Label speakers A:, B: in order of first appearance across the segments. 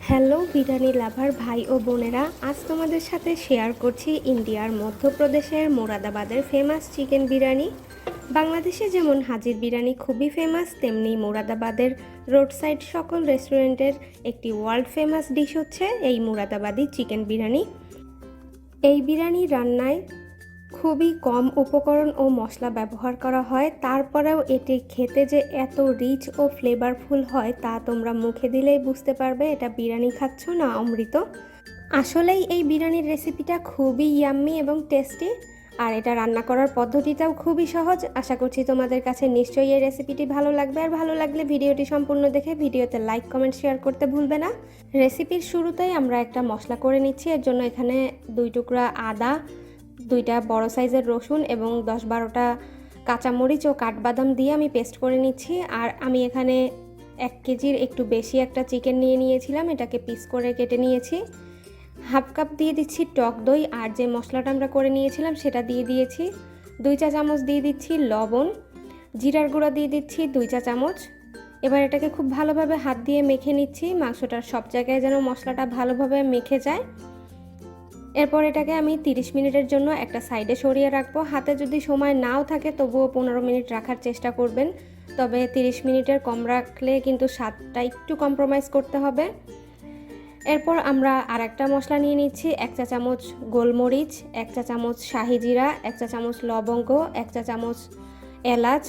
A: Hello biryani লাভার ভাই ও বোনেরা, আজ তোমাদের সাথে শেয়ার করছি ইন্ডিয়ার মধ্যপ্রদেশের মোরাদাবাদের ফেমাস চিকেন বিরিয়ানি। বাংলাদেশে যেমন হাজির বিরিয়ানি খুবই ফেমাস, তেমনি মোরাদাবাদের রোড সাইড সকল রেস্টুরেন্টের একটি ওয়ার্ল্ড ফেমাস ডিশ হচ্ছে এই মোরাদাবাদি চিকেন বিরিয়ানি। এই বিরিয়ানি রান্নায় খুবই কম উপকরণ ও মশলা ব্যবহার করা হয়, তারপরেও এটি খেতে যে এত রিচ ও ফ্লেভারফুল হয় তা তোমরা মুখে দিলেই বুঝতে পারবে এটা বিরিয়ানি খাচ্ছ না অমৃত। আসলেই এই বিরিয়ানির রেসিপিটা খুবই ইয়াম্মি এবং টেস্টি, আর এটা রান্না করার পদ্ধতিটাও খুবই সহজ। আশা করছি তোমাদের কাছে নিশ্চয়ই এই রেসিপিটি ভালো লাগবে, আর ভালো লাগলে ভিডিওটি সম্পূর্ণ দেখে ভিডিওতে লাইক কমেন্ট শেয়ার করতে ভুলবে না। রেসিপির শুরুতেই আমরা একটা মশলা করে নিচ্ছি। এর জন্য এখানে 2 টুকরা আদা, 2টা বড় সাইজের রসুন এবং 10-12টা কাঁচামরিচ ও কাঠবাদাম দিয়ে আমি পেস্ট করে নিচ্ছি। আর আমি এখানে 1 কেজির একটু বেশি একটা চিকেন নিয়ে নিয়েছিলাম, এটাকে পিস করে কেটে নিয়েছি। হাফ কাপ দিয়ে দিচ্ছি টক দই, আর যে মশলাটা আমরা করে নিয়েছিলাম সেটা দিয়ে দিয়েছি। 2 চা চামচ দিয়ে দিচ্ছি লবণ, জিরার গুঁড়া দিয়ে দিচ্ছি 2 চা চামচ। এবার এটাকে খুব ভালোভাবে হাত দিয়ে মেখে নিচ্ছি, মাংসটার সব জায়গায় যেন মশলাটা ভালোভাবে মেখে যায়। এরপর এটাকে আমি 30 মিনিটের জন্য একটা সাইডে সরিয়ে রাখবো। হাতে যদি সময় নাও থাকে তবুও 15 মিনিট রাখার চেষ্টা করবেন, তবে 30 মিনিটের কম রাখলে কিন্তু স্বাদটা একটু কম্প্রোমাইজ করতে হবে। এরপর আমরা আরেকটা মশলা নিয়ে নিচ্ছি। 1 চা চামচ গোলমরিচ, 1 চা চামচ শাহি জিরা, 1 চা চামচ লবঙ্গ, 1 চা চামচ এলাচ,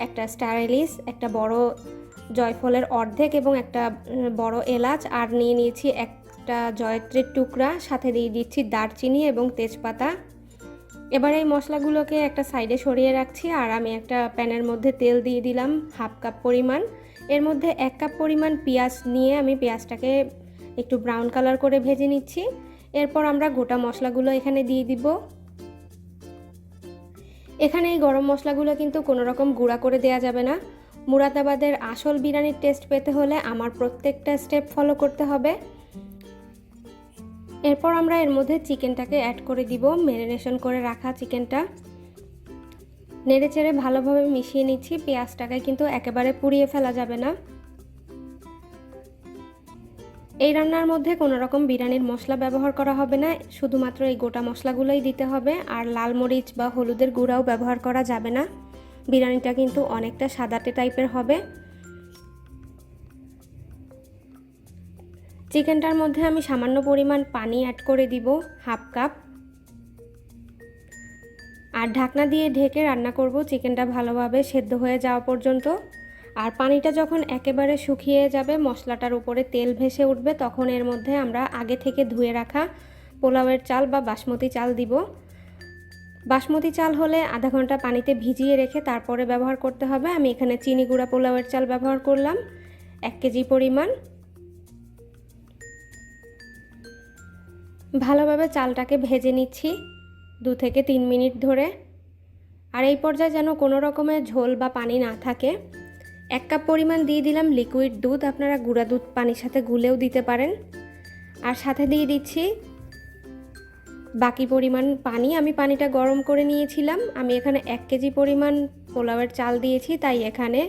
A: একটা স্টার এলিশ, একটা বড় জয়ফলের অর্ধেক এবং একটা বড় এলাচ, আর নিয়ে নিয়েছি একটা জয়ত্রীর টুকরা, সাথে দিয়ে দিচ্ছি দারচিনি এবং তেজপাতা। এবার এই মশলাগুলোকে একটা সাইডে সরিয়ে রাখছি, আর আমি একটা প্যানের মধ্যে তেল দিয়ে দিলাম হাফ কাপ পরিমাণ। এর মধ্যে 1 কাপ পরিমাণ পেঁয়াজ নিয়ে আমি পেঁয়াজটাকে একটু ব্রাউন কালার করে ভেজে নিচ্ছি। এরপর আমরা গোটা মশলাগুলো এখানে দিয়ে দিব। এখানে এই গরম মশলাগুলো কিন্তু কোনো রকম গুঁড়া করে দেওয়া যাবে না। মুরাদাবাদের আসল বিরিয়ানির টেস্ট পেতে হলে আমার প্রত্যেকটা স্টেপ ফলো করতে হবে। এরপর আমরা এর মধ্যে চিকেনটাকে অ্যাড করে দিব, ম্যারিনেশন করে রাখা চিকেনটা। নেড়েচেড়ে ভালোভাবে মিশিয়ে নিচ্ছি। পেঁয়াজটাকে কিন্তু একেবারে পুড়িয়ে ফেলা যাবে না। এই রান্নার মধ্যে কোনো রকম বিরিয়ানির মশলা ব্যবহার করা হবে না, শুধুমাত্র এই গোটা মশলাগুলোই দিতে হবে, আর লাল মরিচ বা হলুদের গুঁড়াও ব্যবহার করা যাবে না। বিরিয়ানিটা কিন্তু অনেকটা সাদাটে টাইপের হবে। চিকেনটার মধ্যে আমি সামান্য পরিমাণ পানি অ্যাড করে দিব, হাফ কাপ, আর ঢাকনা দিয়ে ঢেকে রান্না করব চিকেনটা ভালোভাবে সেদ্ধ হয়ে যাওয়া পর্যন্ত। আর পানিটা যখন একেবারে শুকিয়ে যাবে, মশলাটার উপরে তেল ভেসে উঠবে, তখন এর মধ্যে আমরা আগে থেকে ধুয়ে রাখা পোলাওয়ের চাল বা বাসমতি চাল দিব। বাসমতি চাল হলে আধা ঘন্টা পানিতে ভিজিয়ে রেখে তারপরে ব্যবহার করতে হবে। আমি এখানে চিনি গুঁড়া পোলাওয়ের চাল ব্যবহার করলাম 1 কেজি পরিমাণ। ভালোভাবে চালটাকে ভেজে নিচ্ছি 2 থেকে 3 মিনিট ধরে। আর এই পর্যায়ে যেন কোনো রকমের ঝোল বা পানি না থাকে। 1 কাপ পরিমাণ দিয়ে দিলাম লিকুইড দুধ, আপনারা গুঁড়া দুধ পানির সাথে গুলেও দিতে পারেন। আর সাথে দিয়ে দিচ্ছি বাকি পরিমাণ পানি। আমি পানিটা গরম করে নিয়েছিলাম। আমি এখানে 1 কেজি পরিমাণ পোলাওয়ের চাল দিয়েছি, তাই এখানে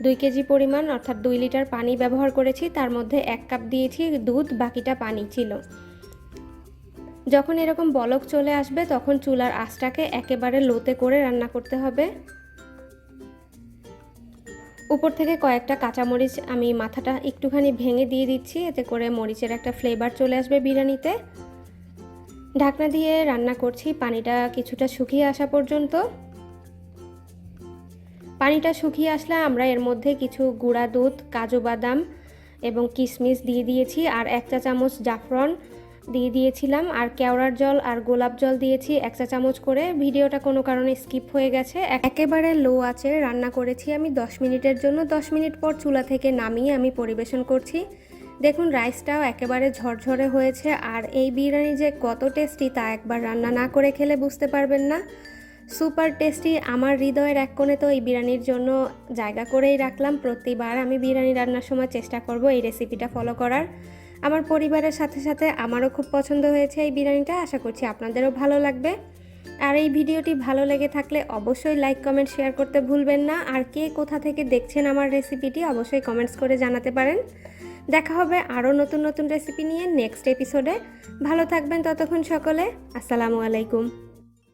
A: 2 কেজি পরিমাণ অর্থাৎ 2 লিটার পানি ব্যবহার করেছি। তার মধ্যে 1 কাপ দিয়েছি দুধ, বাকিটা পানি ছিল। যখন এরকম বলক চলে আসবে তখন চুলার আঁচটাকে একেবারে লোতে করে রান্না করতে হবে। উপর থেকে কয়েকটা কাঁচামরিচ আমি মাথাটা একটুখানি ভেঙে দিয়ে দিচ্ছি, এতে করে মরিচের একটা ফ্লেভার চলে আসবে বিরিয়ানিতে। ঢাকনা দিয়ে রান্না করছি পানিটা কিছুটা শুকিয়ে আসা পর্যন্ত। পানিটা শুকিয়ে আসলে আমরা এর মধ্যে কিছু গুঁড়া দুধ, কাজু বাদাম এবং কিশমিশ দিয়ে দিয়েছি, আর 1 চা চামচ জাফরান দিয়ে দিয়েছিলাম, আর কেওড়ার জল আর গোলাপ জল দিয়েছি 1 চা চামচ করে। ভিডিওটা কোনো কারণে স্কিপ হয়ে গেছে। একেবারে লো আঁচে রান্না করেছি আমি 10 মিনিটের জন্য। 10 মিনিট পর চুলা থেকে নামিয়ে আমি পরিবেশন করছি। দেখুন রাইসটাও একেবারে ঝরঝরে হয়েছে, আর এই বিরিয়ানি যে কত টেস্টি তা একবার রান্না না করে খেলে বুঝতে পারবেন না। Super tasty. আমার হৃদয়ের এক কোণে তো এই বিরিয়ানির জন্য জায়গা করেই রাখলাম। প্রতিবার আমি বিরিয়ানি রান্নার সময় চেষ্টা করব এই রেসিপিটা ফলো করার। আমার পরিবারের সাথে সাথে আমারও খুব পছন্দ হয়েছে এই বিরিয়ানিটা। আশা করছি আপনাদেরও ভালো লাগবে। আর এই ভিডিওটি ভালো লেগে থাকলে অবশ্যই লাইক কমেন্ট শেয়ার করতে ভুলবেন না। আর কে কোথা থেকে দেখছেন আমার রেসিপিটি অবশ্যই কমেন্টস করে জানাতে পারেন। দেখা হবে আরও নতুন নতুন রেসিপি নিয়ে নেক্সট এপিসোডে। ভালো থাকবেন ততক্ষণ সকলে। আসসালামু আলাইকুম।